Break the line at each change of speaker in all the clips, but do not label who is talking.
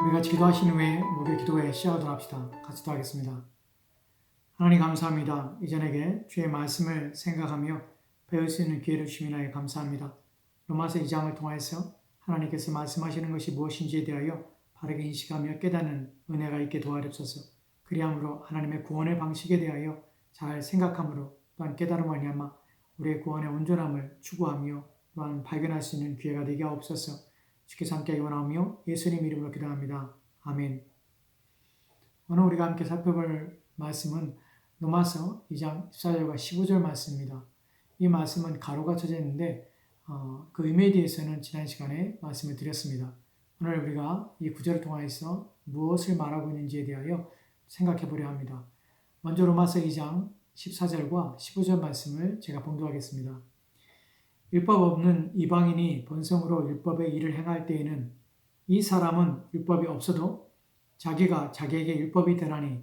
우리 같이 기도하신 후에 목요 기도회 시작하도록 합시다. 같이 기도하겠습니다. 하나님 감사합니다. 이전에게 주의 말씀을 생각하며 배울 수 있는 기회를 주시니 감사합니다. 로마서 2장을 통해서 하나님께서 말씀하시는 것이 무엇인지에 대하여 바르게 인식하며 깨닫는 은혜가 있게 도와주옵소서. 그리함으로 하나님의 구원의 방식에 대하여 잘 생각함으로 또한 깨달음을 말미암아 우리의 구원의 온전함을 추구하며 또한 발견할 수 있는 기회가 되게 하옵소서. 주께서 함께 원하오며 예수님 이름으로 기도합니다. 아멘. 오늘 우리가 함께 살펴볼 말씀은 로마서 2장 14절과 15절 말씀입니다. 이 말씀은 가로가 쳐져 있는데 그 의미에 대해서는 지난 시간에 말씀을 드렸습니다. 오늘 우리가 이 구절을 통해서 무엇을 말하고 있는지에 대하여 생각해 보려 합니다. 먼저 로마서 2장 14절과 15절 말씀을 제가 봉독하겠습니다. 율법 없는 이방인이 본성으로 율법의 일을 행할 때에는 이 사람은 율법이 없어도 자기가 자기에게 율법이 되나니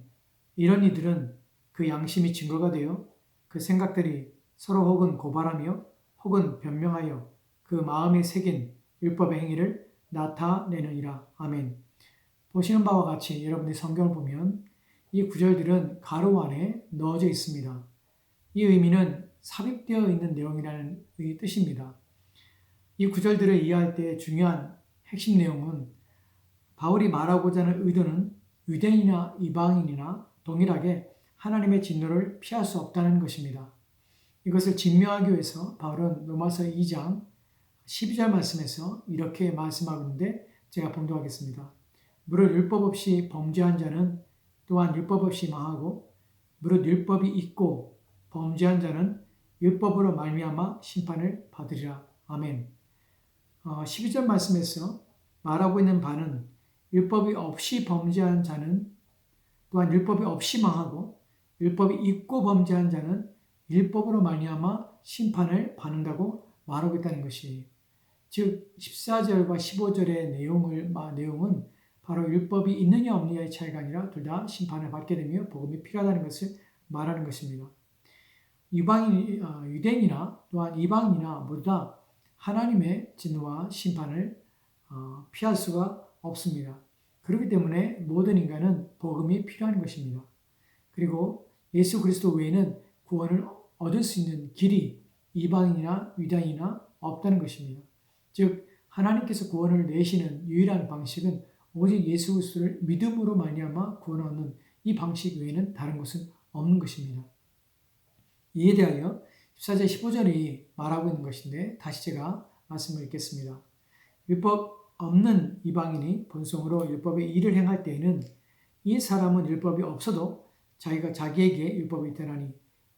이런 이들은 그 양심이 증거가 되어 그 생각들이 서로 혹은 고발하며 혹은 변명하여 그 마음에 새긴 율법의 행위를 나타내느니라. 아멘. 보시는 바와 같이 여러분이 성경을 보면 이 구절들은 가로 안에 넣어져 있습니다. 이 의미는 삽입되어 있는 내용이라는 뜻입니다. 이 구절들을 이해할 때 중요한 핵심 내용은 바울이 말하고자 하는 의도는 유대인이나 이방인이나 동일하게 하나님의 진노를 피할 수 없다는 것입니다. 이것을 증명하기 위해서 바울은 로마서 2장 12절 말씀에서 이렇게 말씀하고 있는데 제가 봉독하겠습니다. 무릇 율법 없이 범죄한 자는 또한 율법 없이 망하고 무릇 율법이 있고 범죄한 자는 율법으로 말미암아 심판을 받으리라. 아멘. 12절 말씀에서 말하고 있는 바는 율법이 없이 범죄한 자는 또한 율법이 없이 망하고 율법이 있고 범죄한 자는 율법으로 말미암아 심판을 받는다고 말하고 있다는 것이에요. 즉 14절과 15절의 내용은 바로 율법이 있느냐 없느냐의 차이가 아니라 둘 다 심판을 받게 되며 복음이 필요하다는 것을 말하는 것입니다. 유대인이나 또한 이방인이나 모두 다 하나님의 진노와 심판을 피할 수가 없습니다. 그렇기 때문에 모든 인간은 복음이 필요한 것입니다. 그리고 예수 그리스도 외에는 구원을 얻을 수 있는 길이 이방인이나 유대인이나 없다는 것입니다. 즉 하나님께서 구원을 내시는 유일한 방식은 오직 예수 그리스도를 믿음으로 말미암아 구원을 얻는 이 방식 외에는 다른 것은 없는 것입니다. 이에 대하여 14절 15절이 말하고 있는 것인데 다시 제가 말씀을 읽겠습니다. 율법 없는 이방인이 본성으로 율법의 일을 행할 때에는 이 사람은 율법이 없어도 자기가 자기에게 율법이 되나니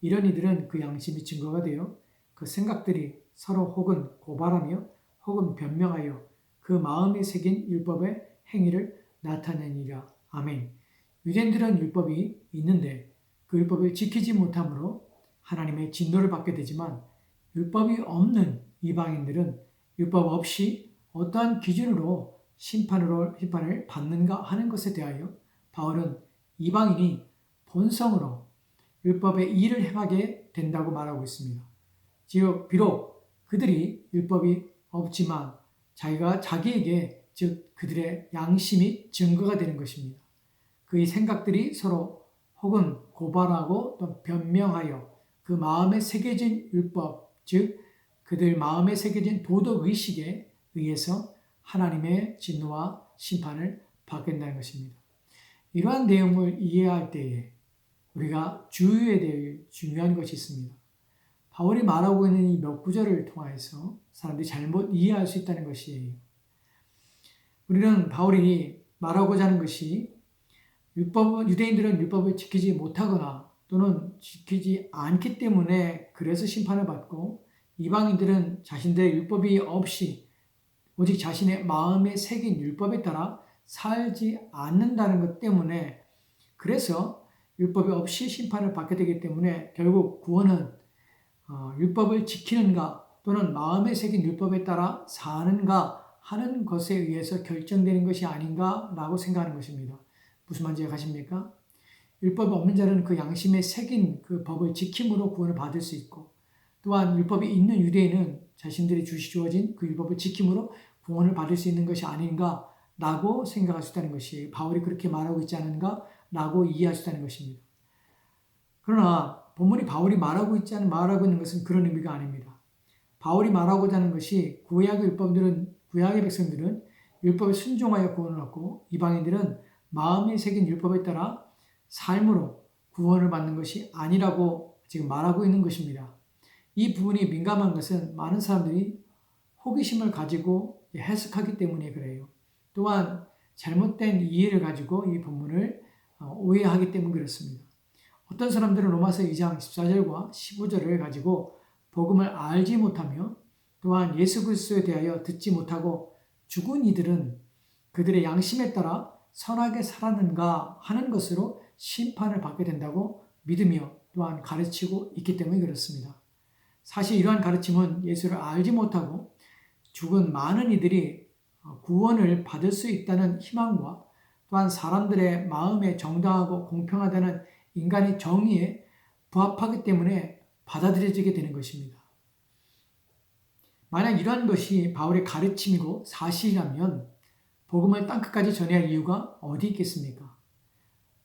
이런 이들은 그 양심이 증거가 되어 그 생각들이 서로 혹은 고발하며 혹은 변명하여 그 마음에 새긴 율법의 행위를 나타내니라. 아멘. 유대인들은 율법이 있는데 그 율법을 지키지 못함으로 하나님의 진노를 받게 되지만 율법이 없는 이방인들은 율법 없이 어떠한 기준으로 심판을 받는가 하는 것에 대하여 바울은 이방인이 본성으로 율법의 일을 행하게 된다고 말하고 있습니다. 비록 그들이 율법이 없지만 자기에게 즉 그들의 양심이 증거가 되는 것입니다. 그의 생각들이 서로 혹은 고발하고 또 변명하여 그 마음에 새겨진 율법, 즉 그들 마음에 새겨진 도덕의식에 의해서 하나님의 진노와 심판을 받겠다는 것입니다. 이러한 내용을 이해할 때에 우리가 주의에 대해 중요한 것이 있습니다. 바울이 말하고 있는 이 몇 구절을 통해서 사람들이 잘못 이해할 수 있다는 것이에요. 우리는 바울이 말하고자 하는 것이 유대인들은 율법을 지키지 못하거나 또는 지키지 않기 때문에 그래서 심판을 받고 이방인들은 자신들의 율법이 없이 오직 자신의 마음에 새긴 율법에 따라 살지 않는다는 것 때문에 그래서 율법이 없이 심판을 받게 되기 때문에 결국 구원은 율법을 지키는가 또는 마음에 새긴 율법에 따라 사는가 하는 것에 의해서 결정되는 것이 아닌가라고 생각하는 것입니다. 무슨 말인지 아십니까? 율법이 없는 자는 그 양심에 새긴 그 법을 지킴으로 구원을 받을 수 있고 또한 율법이 있는 유대인은 자신들이 주어진 그 율법을 지킴으로 구원을 받을 수 있는 것이 아닌가 라고 생각할 수 있다는 것이 바울이 그렇게 말하고 있지 않은가 라고 이해할 수 있다는 것입니다. 그러나 본문이 바울이 말하고 있는 것은 그런 의미가 아닙니다. 바울이 말하고자 하는 것이 구약의 백성들은 율법에 순종하여 구원을 얻고 이방인들은 마음에 새긴 율법에 따라 삶으로 구원을 받는 것이 아니라고 지금 말하고 있는 것입니다. 이 부분이 민감한 것은 많은 사람들이 호기심을 가지고 해석하기 때문에 그래요. 또한 잘못된 이해를 가지고 이 본문을 오해하기 때문에 그렇습니다. 어떤 사람들은 로마서 2장 14절과 15절을 가지고 복음을 알지 못하며 또한 예수 그리스도에 대하여 듣지 못하고 죽은 이들은 그들의 양심에 따라 선하게 살았는가 하는 것으로 심판을 받게 된다고 믿으며 또한 가르치고 있기 때문에 그렇습니다. 사실 이러한 가르침은 예수를 알지 못하고 죽은 많은 이들이 구원을 받을 수 있다는 희망과 또한 사람들의 마음에 정당하고 공평하다는 인간의 정의에 부합하기 때문에 받아들여지게 되는 것입니다. 만약 이러한 것이 바울의 가르침이고 사실이라면 복음을 땅끝까지 전해야 할 이유가 어디 있겠습니까?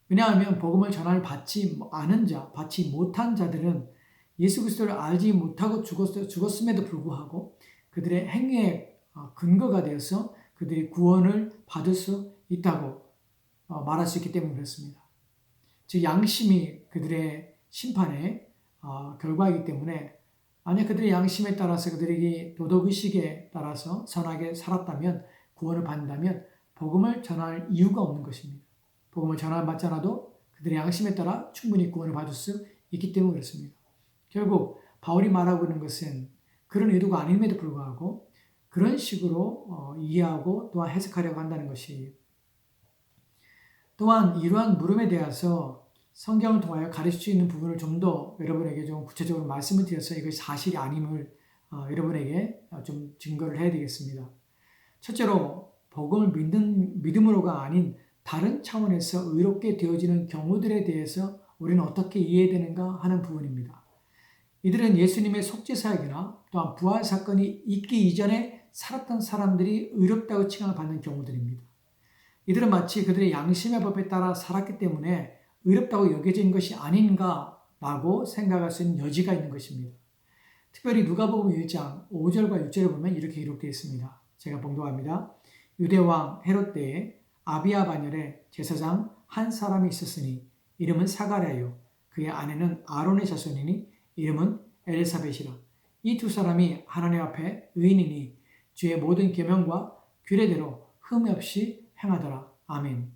왜냐하면 복음을 전할 받지 않은 자, 받지 못한 자들은 예수 그리스도를 알지 못하고 죽었음에도 불구하고 그들의 행위의 근거가 되어서 그들이 구원을 받을 수 있다고 말할 수 있기 때문에 그렇습니다. 즉 양심이 그들의 심판의 결과이기 때문에 만약 그들의 양심에 따라서 그들에게 도덕의식에 따라서 선하게 살았다면 구원을 받는다면 복음을 전할 이유가 없는 것입니다. 복음을 전하지 않아도 그들의 양심에 따라 충분히 구원을 받을 수 있기 때문에 그렇습니다. 결국 바울이 말하고 있는 것은 그런 의도가 아님에도 불구하고 그런 식으로 이해하고 또한 해석하려고 한다는 것이 또한 이러한 물음에 대해서 성경을 통하여 가르칠 수 있는 부분을 좀 더 여러분에게 좀 구체적으로 말씀을 드려서 이것이 사실이 아님을 여러분에게 좀 증거를 해야 되겠습니다. 첫째로 복음을 믿음으로가 아닌 다른 차원에서 의롭게 되어지는 경우들에 대해서 우리는 어떻게 이해해야 되는가 하는 부분입니다. 이들은 예수님의 속죄사역이나 또한 부활 사건이 있기 이전에 살았던 사람들이 의롭다고 칭함을 받는 경우들입니다. 이들은 마치 그들의 양심의 법에 따라 살았기 때문에 의롭다고 여겨진 것이 아닌가라고 생각할 수 있는 여지가 있는 것입니다. 특별히 누가복음 1장 5절과 6절을 보면 이렇게 기록되어 있습니다. 제가 봉독합니다. 유대왕 헤롯 때에 아비야 반열에 제사장 한 사람이 있었으니 이름은 사가랴요 그의 아내는 아론의 자손이니 이름은 엘사벳이라. 이 두 사람이 하나님 앞에 의인이니 주의 모든 계명과 규례대로 흠이 없이 행하더라. 아멘.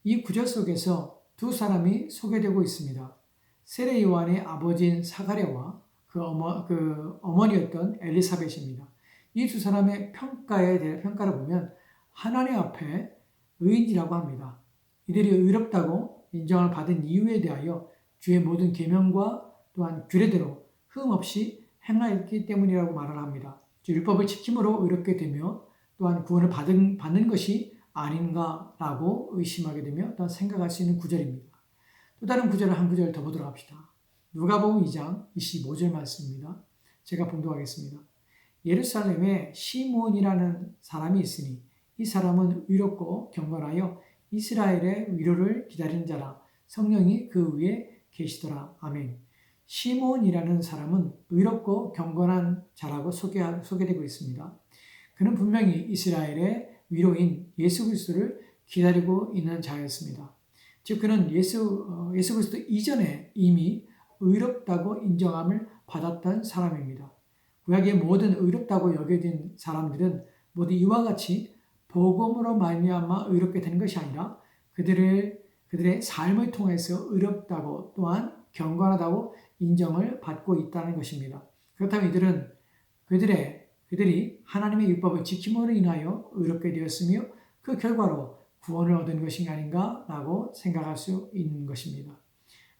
이 구절 속에서 두 사람이 소개되고 있습니다. 세례 요한의 아버지인 사가랴와 그 어머니였던 엘리사벳입니다. 이 두 사람의 평가를 보면 하나님 앞에 의인이라고 합니다. 이들이 의롭다고 인정을 받은 이유에 대하여 주의 모든 계명과 또한 규례대로 흠 없이 행하였기 때문이라고 말을 합니다. 율법을 지킴으로 의롭게 되며 또한 구원을 받는 것이 아닌가라고 의심하게 되며 또한 생각할 수 있는 구절입니다. 또 다른 구절을 한 구절 더 보도록 합시다. 누가복음 2장 25절 말씀입니다. 제가 봉독하겠습니다. 예루살렘에 시몬이라는 사람이 있으니 이 사람은 의롭고 경건하여 이스라엘의 위로를 기다리는 자라. 성령이 그 위에 계시더라. 아멘. 시몬이라는 사람은 의롭고 경건한 자라고 소개되고 있습니다. 그는 분명히 이스라엘의 위로인 예수 그리스도를 기다리고 있는 자였습니다. 즉 그는 예수 그리스도 이전에 이미 의롭다고 인정함을 받았던 사람입니다. 구약의 모든 의롭다고 여겨진 사람들은 모두 이와 같이 복음으로 말미암아 의롭게 되는 것이 아니라 그들의 삶을 통해서 의롭다고 또한 경건하다고 인정을 받고 있다는 것입니다. 그렇다면 그들이 하나님의 율법을 지킴으로 인하여 의롭게 되었으며 그 결과로 구원을 얻은 것이 아닌가라고 생각할 수 있는 것입니다.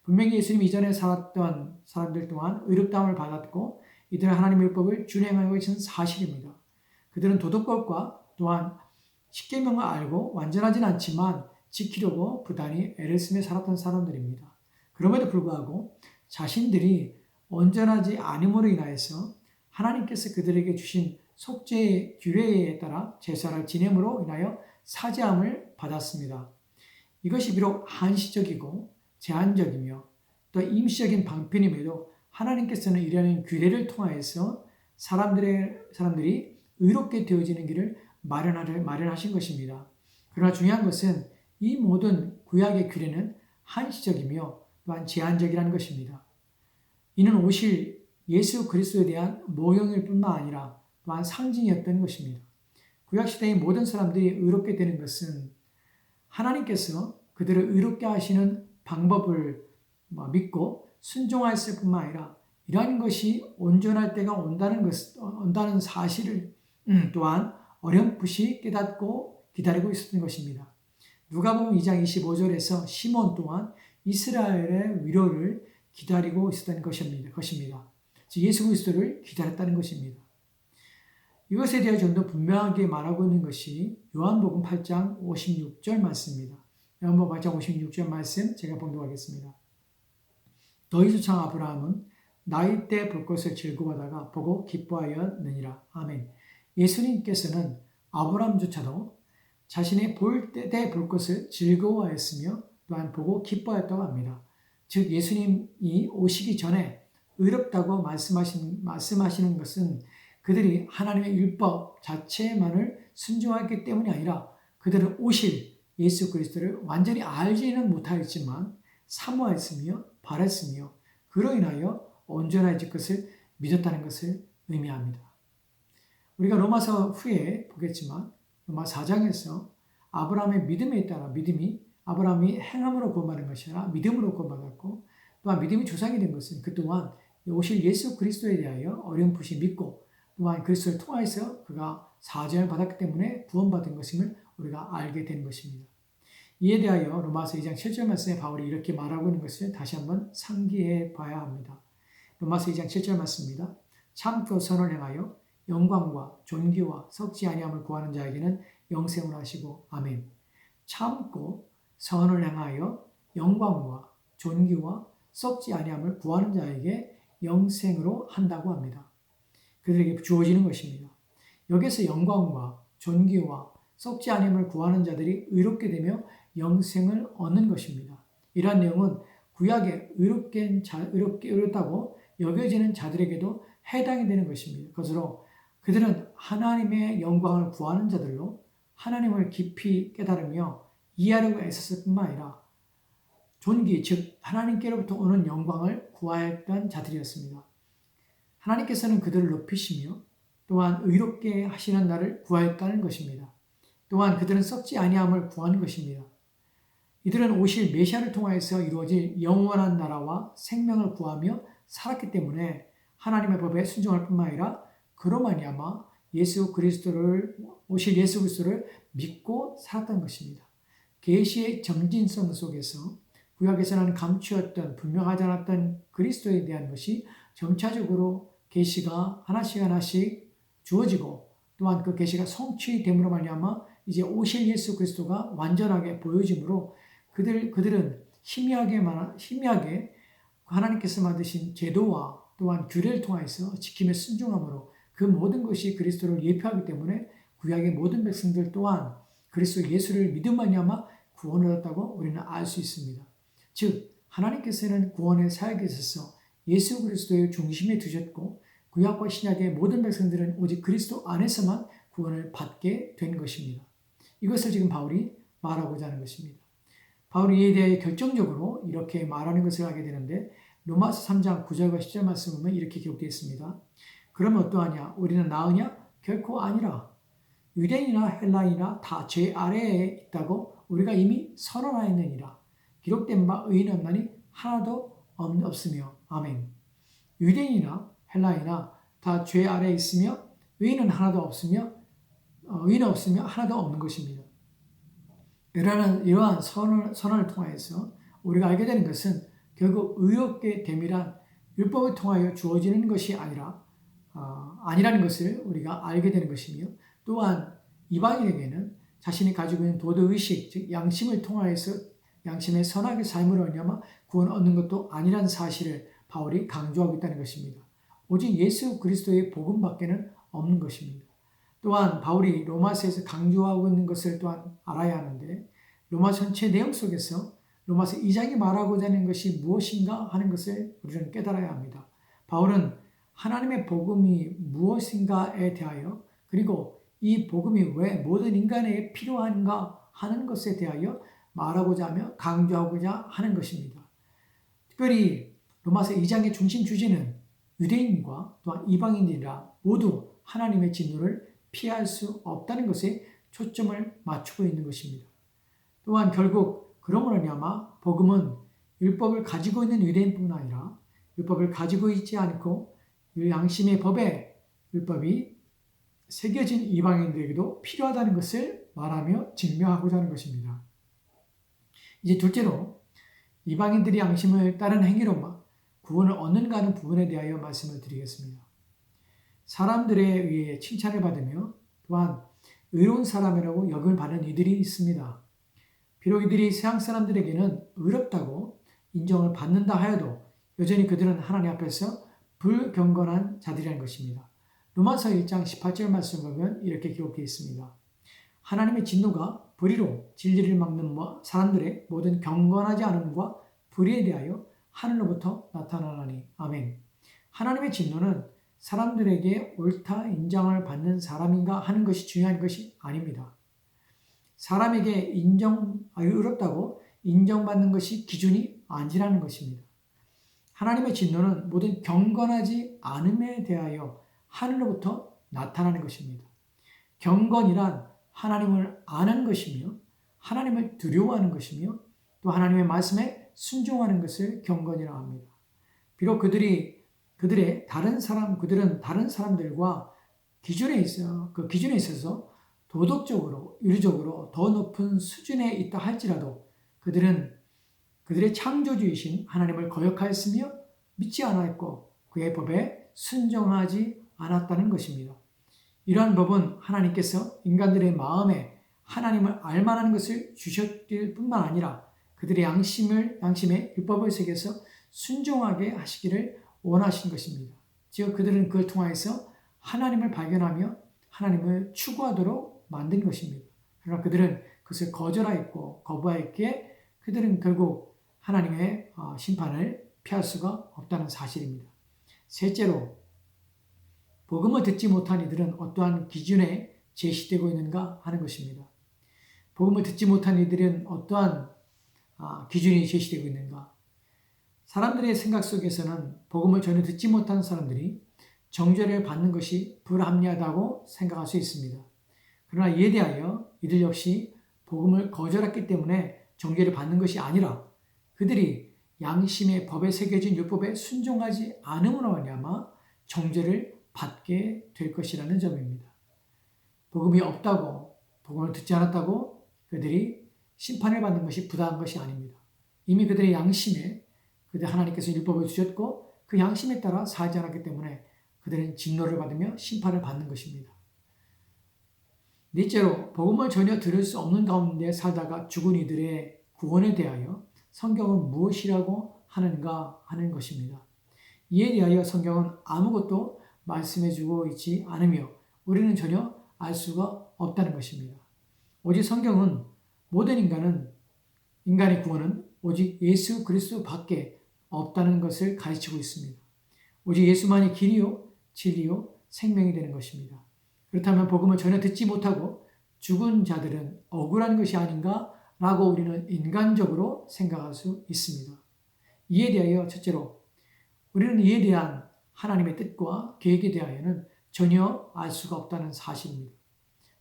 분명히 예수님 이전에 살았던 사람들 또한 의롭다함을 받았고 이들은 하나님의 율법을 준행하고 있는 사실입니다. 그들은 도덕법과 또한 십계명을 알고 완전하진 않지만 지키려고 부단히 애를 쓰며 살았던 사람들입니다. 그럼에도 불구하고 자신들이 온전하지 않음으로 인하여서 하나님께서 그들에게 주신 속죄의 규례에 따라 제사를 지냄으로 인하여 사죄함을 받았습니다. 이것이 비록 한시적이고 제한적이며 또 임시적인 방편임에도 하나님께서는 이러한 규례를 통하여서 사람들이 의롭게 되어지는 길을 마련하신 것입니다. 그러나 중요한 것은 이 모든 구약의 규례는 한시적이며 또한 제한적이라는 것입니다. 이는 오실 예수 그리스도에 대한 모형일 뿐만 아니라 또한 상징이었던 것입니다. 구약시대의 모든 사람들이 의롭게 되는 것은 하나님께서 그들을 의롭게 하시는 방법을 믿고 순종했을 뿐만 아니라 이러한 것이 온전할 때가 온다는 사실을 또한 어렴풋이 깨닫고 기다리고 있었던 것입니다. 누가복음 2장 25절에서 시몬 또한 이스라엘의 위로를 기다리고 있었던 것입니다. 즉 예수 그리스도를 기다렸다는 것입니다. 이것에 대해 좀 더 분명하게 말하고 있는 것이 요한복음 8장 56절 말씀입니다. 요한복음 8장 56절 말씀 제가 봉독하겠습니다. 너희 조상 아브라함은 나이 때 볼 것을 즐거워하다가 보고 기뻐하였느니라. 아멘. 예수님께서는 아브라함조차도 자신의 볼 때 볼 것을 즐거워하였으며 또한 보고 기뻐하였다고 합니다. 즉 예수님이 오시기 전에 의롭다고 말씀하시는 것은 그들이 하나님의 율법 자체만을 순종했기 때문이 아니라 그들은 오실 예수 그리스도를 완전히 알지는 못하였지만 사모했으며 바랐으며 그로 인하여 온전해질 것을 믿었다는 것을 의미합니다. 우리가 로마서 후에 보겠지만 로마 4장에서 아브라함의 믿음에 따라 믿음이 아브라함이 행함으로 구원받은 것이 아니라 믿음으로 구원받았고 또한 믿음이 조상이 된 것은 그 또한 오실 예수 그리스도에 대하여 어렴풋이 믿고 또한 그리스도를 통하여서 그가 사죄를 받았기 때문에 구원받은 것임을 우리가 알게 된 것입니다. 이에 대하여 로마서 2장 7절 말씀에 바울이 이렇게 말하고 있는 것을 다시 한번 상기해 봐야 합니다. 로마서 2장 7절 말씀입니다. 참고 선을 행하여 영광과 존귀와 썩지 아니함을 구하는 자에게는 영생을 하시고 아멘. 참고 선을 행하여 영광과 존귀와 썩지 아니함을 구하는 자에게 영생으로 한다고 합니다. 그들에게 주어지는 것입니다. 여기서 영광과 존귀와 썩지 아니함을 구하는 자들이 의롭게 되며 영생을 얻는 것입니다. 이러한 내용은 구약에 의롭다고 여겨지는 자들에게도 해당이 되는 것입니다. 그것으로 그들은 하나님의 영광을 구하는 자들로 하나님을 깊이 깨달으며 이해하려고 애썼을 뿐만 아니라 존귀, 즉 하나님께로부터 오는 영광을 구하였던 자들이었습니다. 하나님께서는 그들을 높이시며 또한 의롭게 하시는 날을 구하였다는 것입니다. 또한 그들은 썩지 아니함을 구한 것입니다. 이들은 오실 메시아를 통하여서 이루어질 영원한 나라와 생명을 구하며 살았기 때문에 하나님의 법에 순종할 뿐만 아니라 그로 말미암아 오실 예수 그리스도를 믿고 살았던 것입니다. 계시의 정진성 속에서 구약에서는 감추었던 분명하지 않았던 그리스도에 대한 것이 점차적으로 계시가 하나씩 주어지고 또한 그 계시가 성취됨으로 말미암아 이제 오실 예수 그리스도가 완전하게 보여짐으로 그들은 희미하게 하나님께서 만드신 제도와 또한 규례를 통해서 지킴에 순종함으로 그 모든 것이 그리스도를 예표하기 때문에 구약의 모든 백성들 또한 그리스도 예수를 믿음 말미암아 구원을 얻었다고 우리는 알 수 있습니다. 즉 하나님께서는 구원의 사역에 있어서 예수 그리스도의 중심에 두셨고 구약과 신약의 모든 백성들은 오직 그리스도 안에서만 구원을 받게 된 것입니다. 이것을 지금 바울이 말하고자 하는 것입니다. 바울이 이에 대해 결정적으로 이렇게 말하는 것을 하게 되는데 로마서 3장 9절과 10절 말씀을 보면 이렇게 기록되어 있습니다. 그러면 어떠하냐? 우리는 나으냐? 결코 아니라. 유대인이나 헬라인이나 다 죄 아래에 있다고 우리가 이미 선언하였느니라. 기록된 바 의인 없나니 하나도 없으며. 아멘. 유대인이나 헬라인이나 다 죄 아래에 있으며 의인은 하나도 없으며 하나도 없는 것입니다. 이러한 선언을 통하여서 우리가 알게 되는 것은 결국 의롭게 됨이란 율법을 통하여 주어지는 것이 아니라는 것을 우리가 알게 되는 것이며 또한 이방인에게는 자신이 가지고 있는 도덕의식, 즉 양심을 통하여서 양심의 선하게 삶으로 말미암아 구원을 얻는 것도 아니라는 사실을 바울이 강조하고 있다는 것입니다. 오직 예수 그리스도의 복음밖에는 없는 것입니다. 또한 바울이 로마서에서 강조하고 있는 것을 또한 알아야 하는데 로마 전체 내용 속에서 로마서 2장이 말하고자 하는 것이 무엇인가 하는 것을 우리는 깨달아야 합니다. 바울은 하나님의 복음이 무엇인가에 대하여 그리고 이 복음이 왜 모든 인간에게 필요한가 하는 것에 대하여 말하고자 하며 강조하고자 하는 것입니다. 특별히 로마서 2장의 중심 주제는 유대인과 또한 이방인들이라 모두 하나님의 진노를 피할 수 없다는 것에 초점을 맞추고 있는 것입니다. 또한 결국 그러므로 말미암아 복음은 율법을 가지고 있는 유대인뿐 아니라 율법을 가지고 있지 않고 양심의 법에 율법이 새겨진 이방인들에게도 필요하다는 것을 말하며 증명하고자 하는 것입니다. 이제 둘째로 이방인들이 양심을 따른 행위로 구원을 얻는가 하는 부분에 대하여 말씀을 드리겠습니다. 사람들에 의해 칭찬을 받으며 또한 의로운 사람이라고 여김을 받는 이들이 있습니다. 비록 이들이 세상 사람들에게는 의롭다고 인정을 받는다 하여도 여전히 그들은 하나님 앞에서 불경건한 자들이라는 것입니다. 로마서 1장 18절 말씀을 보면 이렇게 기록되어 있습니다. 하나님의 진노가 불의로 진리를 막는 사람들의 모든 경건하지 않음과 불의에 대하여 하늘로부터 나타나나니. 아멘. 하나님의 진노는 사람들에게 옳다 인정을 받는 사람인가 하는 것이 중요한 것이 아닙니다. 사람에게 의롭다고 인정받는 것이 기준이 아니라는 것입니다. 하나님의 진노는 모든 경건하지 않음에 대하여 하늘로부터 나타나는 것입니다. 경건이란 하나님을 아는 것이며 하나님을 두려워하는 것이며 또 하나님의 말씀에 순종하는 것을 경건이라고 합니다. 비록 그들은 다른 사람들과 기준에 있어서 도덕적으로, 윤리적으로 더 높은 수준에 있다 할지라도 그들의 창조주이신 하나님을 거역하였으며 믿지 않았고 그의 법에 순종하지 않았다는 것입니다. 이러한 법은 하나님께서 인간들의 마음에 하나님을 알만한 것을 주셨을 뿐만 아니라 그들의 양심에 율법을 새겨서 순종하게 하시기를 원하신 것입니다. 즉 그들은 그걸 통하여서 하나님을 발견하며 하나님을 추구하도록 만든 것입니다. 그러나 그들은 그것을 거절하였고 거부하였기에 그들은 결국 하나님의 심판을 피할 수가 없다는 사실입니다. 셋째로 복음을 듣지 못한 이들은 어떠한 기준에 제시되고 있는가 하는 것입니다. 복음을 듣지 못한 이들은 어떠한 기준이 제시되고 있는가? 사람들의 생각 속에서는 복음을 전혀 듣지 못한 사람들이 정죄를 받는 것이 불합리하다고 생각할 수 있습니다. 그러나 이에 대하여 이들 역시 복음을 거절했기 때문에 정죄를 받는 것이 아니라 그들이 양심의 법에 새겨진 율법에 순종하지 않음으로 말미암아 정죄를 받게 될 것이라는 점입니다. 복음이 없다고, 복음을 듣지 않았다고 그들이 심판을 받는 것이 부당한 것이 아닙니다. 이미 그들의 양심에 하나님께서 율법을 주셨고 그 양심에 따라 살지 않았기 때문에 그들은 진노를 받으며 심판을 받는 것입니다. 넷째로 복음을 전혀 들을 수 없는 가운데 살다가 죽은 이들의 구원에 대하여 성경은 무엇이라고 하는가 하는 것입니다. 이에 대하여 성경은 아무것도 말씀해주고 있지 않으며 우리는 전혀 알 수가 없다는 것입니다. 오직 성경은 모든 인간의 구원은 오직 예수 그리스도밖에 없다는 것을 가르치고 있습니다. 오직 예수만이 길이요 진리요 생명이 되는 것입니다. 그렇다면 복음을 전혀 듣지 못하고 죽은 자들은 억울한 것이 아닌가라고 우리는 인간적으로 생각할 수 있습니다. 이에 대하여 첫째로 우리는 이에 대한 하나님의 뜻과 계획에 대하여는 전혀 알 수가 없다는 사실입니다.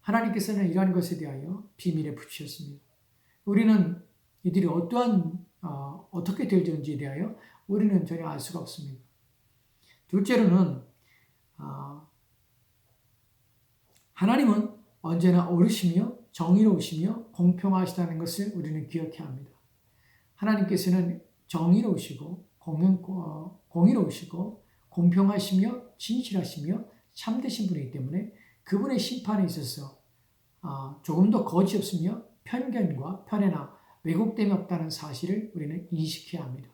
하나님께서는 이러한 것에 대하여 비밀에 붙이셨습니다. 우리는 이들이 어떻게 될지에 대하여 우리는 전혀 알 수가 없습니다. 둘째로는 하나님은 언제나 옳으시며 정의로우시며 공평하시다는 것을 우리는 기억해야 합니다. 하나님께서는 정의로우시고 공의로우시고 공평하시며 진실하시며 참되신 분이기 때문에 그분의 심판에 있어서 조금도 거짓 없으며 편견과 편애나 왜곡됨이 없다는 사실을 우리는 인식해야 합니다.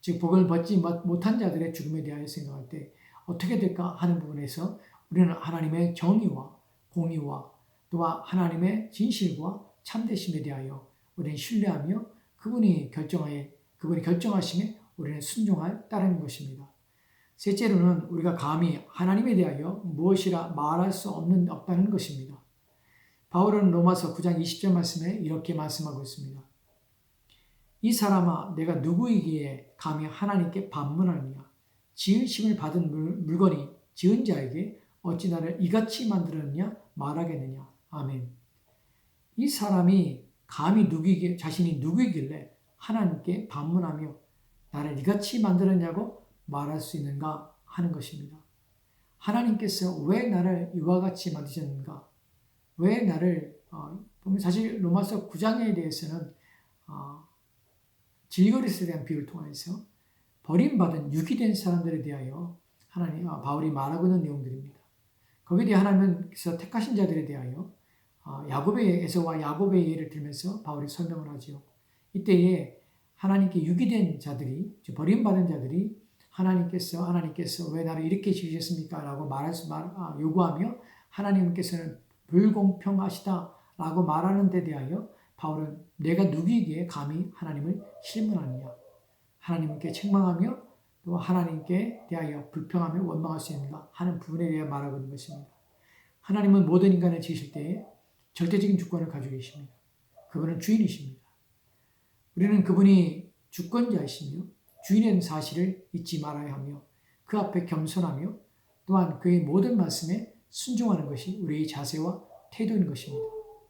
즉 복을 받지 못한 자들의 죽음에 대하여 생각할 때 어떻게 될까 하는 부분에서 우리는 하나님의 정의와 공의와 또한 하나님의 진실과 참되심에 대하여 우리는 신뢰하며 그분이 결정하심에 우리는 순종할 따르는 것입니다. 셋째로는 우리가 감히 하나님에 대하여 무엇이라 말할 수 없다는 것입니다. 바울은 로마서 9장 20절 말씀에 이렇게 말씀하고 있습니다. 이 사람아 내가 누구이기에 감히 하나님께 반문하느냐. 지으심을 받은 물건이 지은 자에게 어찌 나를 이같이 만들었느냐 말하겠느냐. 아멘. 이 사람이 감히 자신이 누구이길래 하나님께 반문하며 나를 이같이 만들었냐고 말할 수 있는가 하는 것입니다. 하나님께서 왜 나를 이와 같이 만드셨는가? 왜 나를 보면 사실 로마서 9장에 대해서는 질그릇에 대한 비유를 통해서 버림받은 유기된 사람들에 대하여 바울이 말하고 있는 내용들입니다. 거기에 대해 하나님께서 택하신 자들에 대하여 에서와 야곱의 예를 들면서 바울이 설명을 하지요. 이때에 하나님께 유기된 자들이 버림받은 자들이 하나님께서 왜 나를 이렇게 지으셨습니까? 라고 요구하며 하나님께서는 불공평하시다라고 말하는 데 대하여 바울은 내가 누구이기에 감히 하나님을 실문하느냐. 하나님께 책망하며 또 하나님께 대하여 불평하며 원망할 수 있는가 하는 부분에 대해 말하고 있는 것입니다. 하나님은 모든 인간을 지으실 때에 절대적인 주권을 가지고 계십니다. 그분은 주인이십니다. 우리는 그분이 주권자이시며 주인의 사실을 잊지 말아야 하며 그 앞에 겸손하며 또한 그의 모든 말씀에 순종하는 것이 우리의 자세와 태도인 것입니다.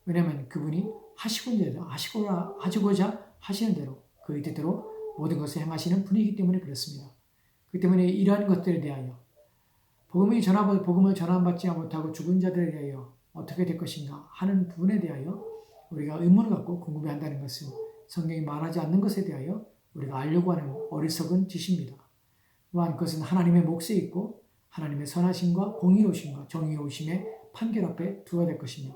왜냐하면 그분이 하시고자 하시는 대로 그의 뜻대로 모든 것을 행하시는 분이기 때문에 그렇습니다. 그렇기 때문에 이러한 것들에 대하여 복음을 전환받지 못하고 죽은 자들에 대하여 어떻게 될 것인가 하는 부분에 대하여 우리가 의문을 갖고 궁금해한다는 것은 성경이 말하지 않는 것에 대하여 우리가 알려고 하는 어리석은 짓입니다. 또한 그것은 하나님의 몫에 있고 하나님의 선하심과 공의로우심과 정의로우심의 판결 앞에 두어야 될 것이며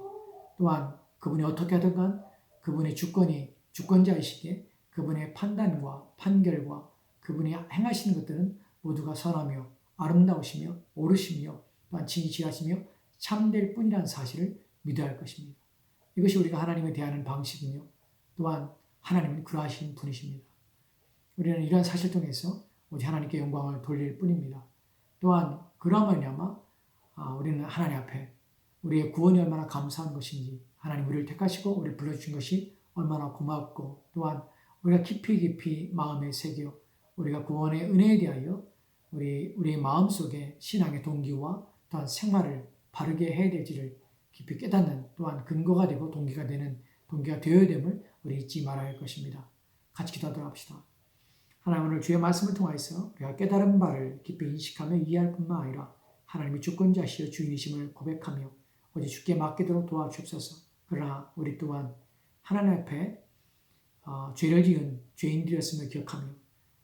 또한 그분이 어떻게 하든 간 그분의 주권자이시기에 그분의 판단과 판결과 그분이 행하시는 것들은 모두가 선하며 아름다우시며 옳으시며 또한 진실하시며 참될 뿐이라는 사실을 믿어야 할 것입니다. 이것이 우리가 하나님에 대하는 방식이며 또한 하나님은 그러하신 분이십니다. 우리는 이러한 사실 통해서 오직 하나님께 영광을 돌릴 뿐입니다. 또한 그러한 말미암아 우리는 하나님 앞에 우리의 구원이 얼마나 감사한 것인지 하나님 우리를 택하시고 우리를 불러주신 것이 얼마나 고맙고 또한 우리가 깊이 마음에 새겨 우리가 구원의 은혜에 대하여 우리의 마음속에 신앙의 동기와 또한 생활을 바르게 해야 될지를 깊이 깨닫는 또한 근거가 되고 동기가 되어야 됨을 우리 잊지 말아야 할 것입니다. 같이 기도하도록 합시다. 하나님 오늘 주의 말씀을 통하여서 우리가 깨달은 바를 깊이 인식하며 이해할 뿐만 아니라 하나님이 주권자시여 주인이심을 고백하며 오직 주께 맡기도록 도와주옵소서. 그러나 우리 또한 하나님 앞에 죄를 지은 죄인들이었음을 기억하며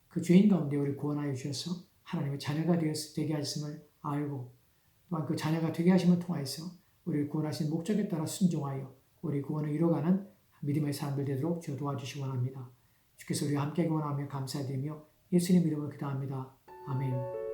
그 죄인 가운데 우리 구원하여 주셔서 하나님의 자녀가 되게 하셨음을 알고 또한 그 자녀가 되게 하심을 통하여서 우리를 구원하신 목적에 따라 순종하여 우리 구원을 이뤄가는 믿음의 사람들 되도록 주여 도와주시기 원합니다. 주께서 우리와 함께 원하며 감사드리며 예수님 이름으로 기도합니다. 아멘.